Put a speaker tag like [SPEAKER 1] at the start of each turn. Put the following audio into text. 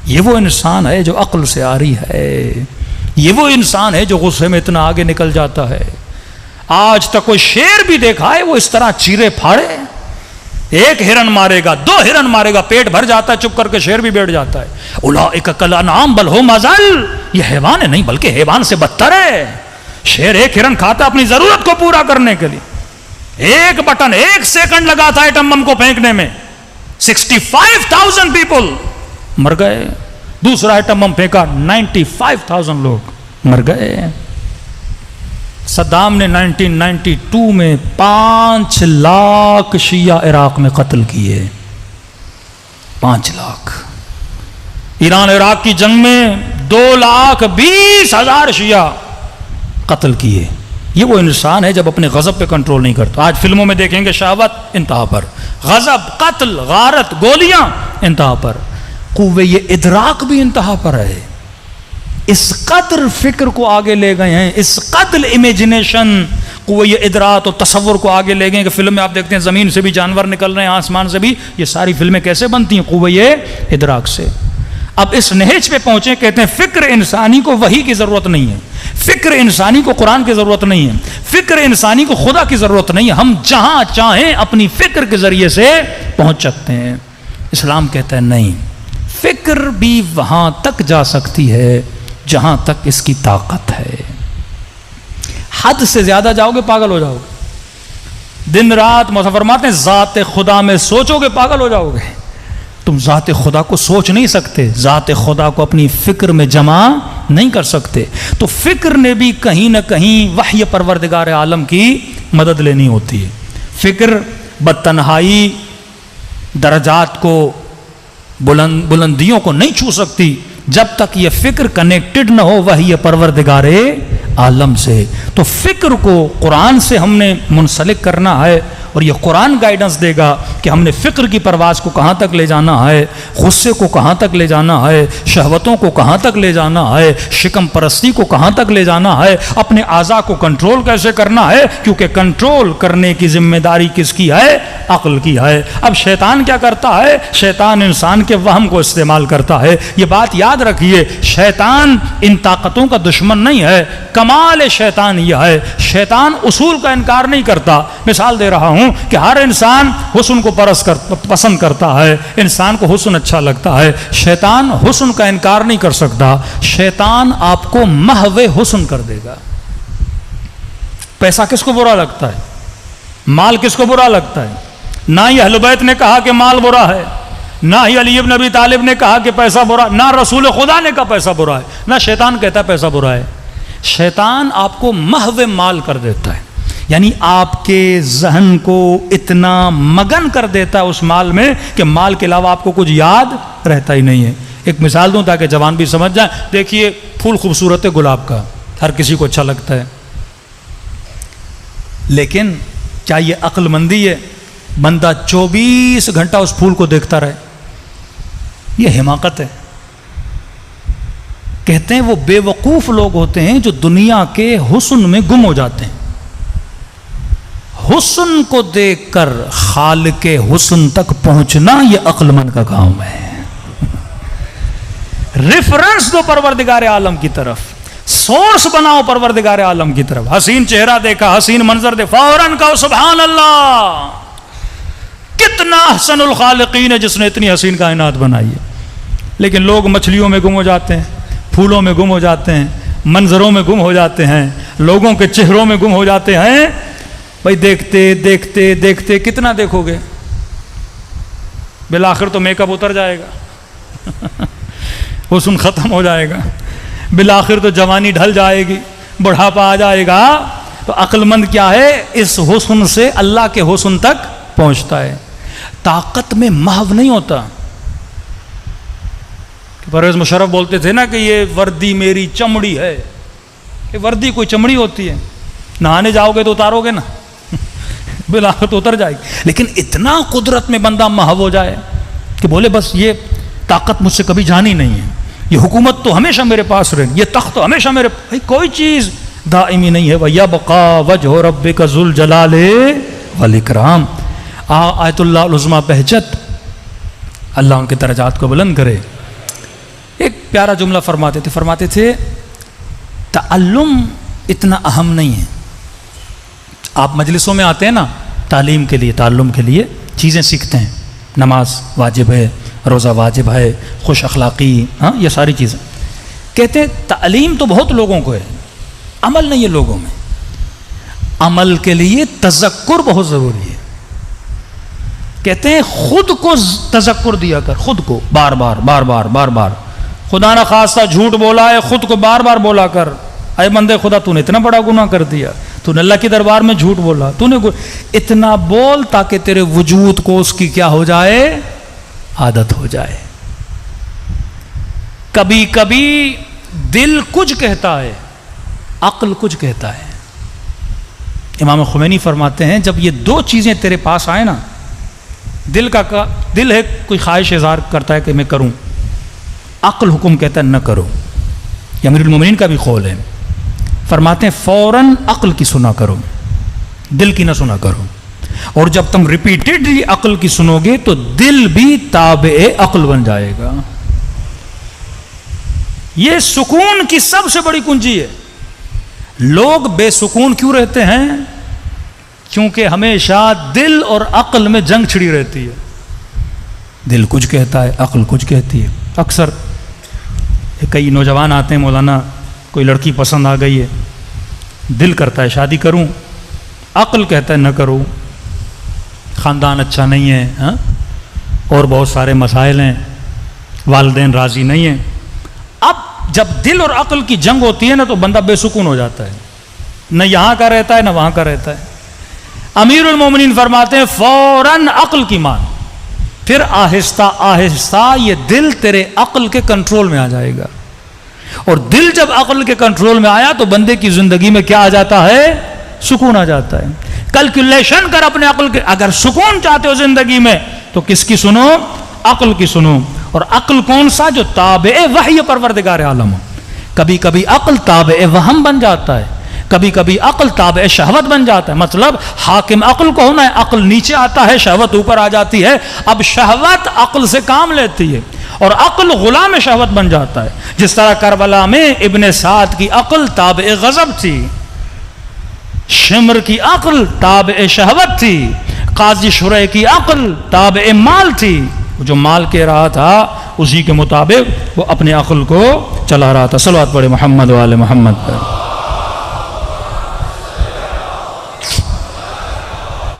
[SPEAKER 1] یہ وہ انسان ہے جو عقل سے عاری ہے، یہ وہ انسان ہے جو غصے میں اتنا آگے نکل جاتا ہے۔ آج تک کوئی شیر بھی دیکھا ہے وہ اس طرح چیرے پھاڑے؟ ایک ہرن مارے گا، 2 ہرن مارے گا، پیٹ بھر جاتا ہے، چپ کر کے شیر بھی بیٹھ جاتا ہے۔ اولئک کالانعام بل ھم اضل، یہ حیوان ہے نہیں بلکہ حیوان سے بدتر ہے۔ شیر ایک ہرن کھاتا اپنی ضرورت کو پورا کرنے کے لیے، ایک بٹن 1 سیکنڈ لگا تھا ایٹم بم کو پھینکنے میں، 65,000 پیپل مر گئے۔ دوسرا ایٹم بم پھینکا، 95,000 لوگ مر گئے۔ صدام نے 1992 میں 5 لاکھ شیعہ عراق میں قتل کیے، 5 لاکھ۔ ایران عراق کی جنگ میں 2,20,000 شیعہ قتل کیے۔ یہ وہ انسان ہے جب اپنے غضب پہ کنٹرول نہیں کرتا۔ آج فلموں میں دیکھیں گے شہوت انتہا پر، غضب، قتل، غارت، گولیاں انتہا پر، قوہ ادراک بھی انتہا پر ہے۔ اس قدر فکر کو آگے لے گئے ہیں، اس قدر امیجنیشن، قوہ ادراک اور تصور کو آگے لے گئے کہ فلم میں آپ دیکھتے ہیں زمین سے بھی جانور نکل رہے ہیں، آسمان سے بھی۔ یہ ساری فلمیں کیسے بنتی ہیں؟ قوہ ادراک سے۔ اب اس نہج پہ پہنچے، کہتے ہیں فکر انسانی کو وحی کی ضرورت نہیں ہے، فکر انسانی کو قرآن کی ضرورت نہیں ہے، فکر انسانی کو خدا کی ضرورت نہیں ہے، ہم جہاں چاہیں اپنی فکر کے ذریعے سے پہنچ سکتے ہیں۔ اسلام کہتا ہے نہیں، فکر بھی وہاں تک جا سکتی ہے جہاں تک اس کی طاقت ہے۔ حد سے زیادہ جاؤ گے پاگل ہو جاؤ گے۔ دن رات مولانا فرماتے ہیں ذات خدا میں سوچو گے پاگل ہو جاؤ گے۔ تم ذات خدا کو سوچ نہیں سکتے، ذات خدا کو اپنی فکر میں جمع نہیں کر سکتے۔ تو فکر نے بھی کہیں نہ کہیں وحی پروردگار عالم کی مدد لینی ہوتی ہے۔ فکر بتنہائی درجات کو، بلندیوں کو نہیں چھو سکتی جب تک یہ فکر کنیکٹڈ نہ ہو وحی پروردگار عالم سے۔ تو فکر کو قرآن سے ہم نے منسلک کرنا ہے، اور یہ قرآن گائیڈنس دے گا کہ ہم نے فکر کی پرواز کو کہاں تک لے جانا ہے، غصے کو کہاں تک لے جانا ہے، شہوتوں کو کہاں تک لے جانا ہے، شکم پرستی کو کہاں تک لے جانا ہے، اپنے اعضاء کو کنٹرول کیسے کرنا ہے، کیونکہ کنٹرول کرنے کی ذمہ داری کس کی ہے؟ عقل کی ہے۔ اب شیطان کیا کرتا ہے؟ شیطان انسان کے وہم کو استعمال کرتا ہے۔ یہ بات یاد رکھیے، شیطان ان طاقتوں کا دشمن نہیں ہے، کمال شیطان یہ ہے، شیطان اصول کا انکار نہیں کرتا۔ مثال دے رہا ہوں کہ ہر انسان حسن کو پسند کرتا ہے، انسان کو حسن اچھا لگتا ہے، شیطان حسن کا انکار نہیں کر سکتا۔ شیطان آپ کو محو حسن کر دے گا۔ پیسہ کس کو برا لگتا ہے؟ مال کس کو برا لگتا ہے؟ نہ ہی اہل بیت نے کہا کہ مال برا ہے، نہ ہی علی ابن ابی طالب نے کہا کہ پیسہ برا، نہ رسول خدا نے کہا پیسہ برا ہے، نہ شیطان کہتا ہے پیسہ برا ہے۔ شیطان آپ کو محو مال کر دیتا ہے، یعنی آپ کے ذہن کو اتنا مگن کر دیتا ہے اس مال میں کہ مال کے علاوہ آپ کو کچھ یاد رہتا ہی نہیں ہے۔ ایک مثال دوں تاکہ جوان بھی سمجھ جائیں۔ دیکھیے پھول خوبصورت ہے گلاب کا، ہر کسی کو اچھا لگتا ہے، لیکن چاہیے عقل مندی ہے بندہ 24 گھنٹہ اس پھول کو دیکھتا رہے، یہ حماقت ہے۔ کہتے ہیں وہ بے وقوف لوگ ہوتے ہیں جو دنیا کے حسن میں گم ہو جاتے ہیں۔ حسن کو دیکھ کر خالق حسن تک پہنچنا یہ عقل مند کا کام ہے۔ ریفرنس دو پروردگار عالم کی طرف، سورس بناؤ پروردگار عالم کی طرف۔ حسین چہرہ دیکھا، حسین منظر دیکھا، فوراً کہو سبحان اللہ، کتنا احسن الخالقین ہے جس نے اتنی حسین کائنات بنائی ہے۔ لیکن لوگ مچھلیوں میں گم ہو جاتے ہیں، پھولوں میں گم ہو جاتے ہیں، منظروں میں گم ہو جاتے ہیں، لوگوں کے چہروں میں گم ہو جاتے ہیں۔ بھائی دیکھتے دیکھتے دیکھتے کتنا دیکھو گے؟ بالآخر تو میک اپ اتر جائے گا، حسن ختم ہو جائے گا، بالآخر تو جوانی ڈھل جائے گی، بڑھاپا آ جائے گا۔ تو عقل مند کیا ہے؟ اس حسن سے اللہ کے حسن تک پہنچتا ہے، طاقت میں محو نہیں ہوتا۔ پرویز مشرف بولتے تھے نا کہ یہ وردی میری چمڑی ہے، کہ وردی کوئی چمڑی ہوتی ہے؟ نہانے جاؤ گے تو اتارو گے نا، بالآخر تو اتر جائے گی۔ لیکن اتنا قدرت میں بندہ محو ہو جائے کہ بولے بس یہ طاقت مجھ سے کبھی جانی نہیں ہے، یہ حکومت تو ہمیشہ میرے پاس رہے، یہ تخت تو ہمیشہ میرے بھائی کوئی چیز دائمی نہیں ہے۔ وَيَبْقَى وَجْهُ رَبِّكَ ذُو الْجَلَالِ وَالْإِكْرَامِ۔ آیت اللہ العظمیٰ بہجت، اللہ ان کے درجات کو بلند کرے۔ پیارا جملہ فرماتے تھے تعلم اتنا اہم نہیں ہے. آپ مجلسوں میں آتے ہیں نا تعلیم کے لیے، تعلم کے لیے چیزیں سیکھتے ہیں، نماز واجب ہے، روزہ واجب ہے، خوش اخلاقی، ہاں یہ ساری چیزیں. کہتے ہیں تعلیم تو بہت لوگوں کو ہے، عمل نہیں ہے لوگوں میں. عمل کے لیے تذکر بہت ضروری ہے. کہتے ہیں خود کو تذکر دیا کر، خود کو بار بار بار بار بار بار. خدا نہ خواستہ جھوٹ بولا ہے، خود کو بار بار بولا کر، اے بندے خدا تو نے اتنا بڑا گناہ کر دیا، تو نے اللہ کے دربار میں جھوٹ بولا، تو نے اتنا بول تاکہ تیرے وجود کو اس کی کیا ہو جائے، عادت ہو جائے. کبھی کبھی دل کچھ کہتا ہے، عقل کچھ کہتا ہے. امام خمینی فرماتے ہیں جب یہ دو چیزیں تیرے پاس آئے نا، دل ہے کوئی خواہش اظہار کرتا ہے کہ میں کروں، عقل حکم کہتا ہے نہ کرو. یہ امیر المومنین کا بھی قول ہے. فرماتے ہیں فوراً عقل کی سنا کرو، دل کی نہ سنا کرو. اور جب تم ریپیٹڈلی عقل کی سنو گے تو دل بھی تابع عقل بن جائے گا. یہ سکون کی سب سے بڑی کنجی ہے. لوگ بے سکون کیوں رہتے ہیں؟ کیونکہ ہمیشہ دل اور عقل میں جنگ چھڑی رہتی ہے. دل کچھ کہتا ہے، عقل کچھ کہتی ہے. اکثر کئی نوجوان آتے ہیں، مولانا کوئی لڑکی پسند آ گئی ہے، دل کرتا ہے شادی کروں، عقل کہتا ہے نہ کرو، خاندان اچھا نہیں ہے، ہاں اور بہت سارے مسائل ہیں، والدین راضی نہیں ہیں. اب جب دل اور عقل کی جنگ ہوتی ہے نا تو بندہ بے سکون ہو جاتا ہے، نہ یہاں کا رہتا ہے نہ وہاں کا رہتا ہے. امیر المومنین فرماتے ہیں فوراً عقل کی مان، پھر آہستہ آہستہ یہ دل تیرے عقل کے کنٹرول میں آ جائے گا. اور دل جب عقل کے کنٹرول میں آیا تو بندے کی زندگی میں کیا آ جاتا ہے؟ سکون آ جاتا ہے. کیلکولیشن کر اپنے عقل کے، اگر سکون چاہتے ہو زندگی میں تو کس کی سنو؟ عقل کی سنو. اور عقل کون سا؟ جو تابع وحی پروردگار عالم ہو. کبھی کبھی عقل تابع وہم بن جاتا ہے، کبھی کبھی عقل تابع شہوت بن جاتا ہے. مطلب حاکم عقل کو ہونا ہے، عقل نیچے آتا ہے، شہوت اوپر آ جاتی ہے. اب شہوت عقل سے کام لیتی ہے اور عقل غلام شہوت بن جاتا ہے. جس طرح کربلا میں ابن سعد کی عقل تابع غضب تھی، شمر کی عقل تابع شہوت تھی، قاضی شریح کی عقل تابع مال تھی. جو مال کہہ رہا تھا اسی کے مطابق وہ اپنے عقل کو چلا رہا تھا. صلوات پڑھے محمد و آل محمد پر.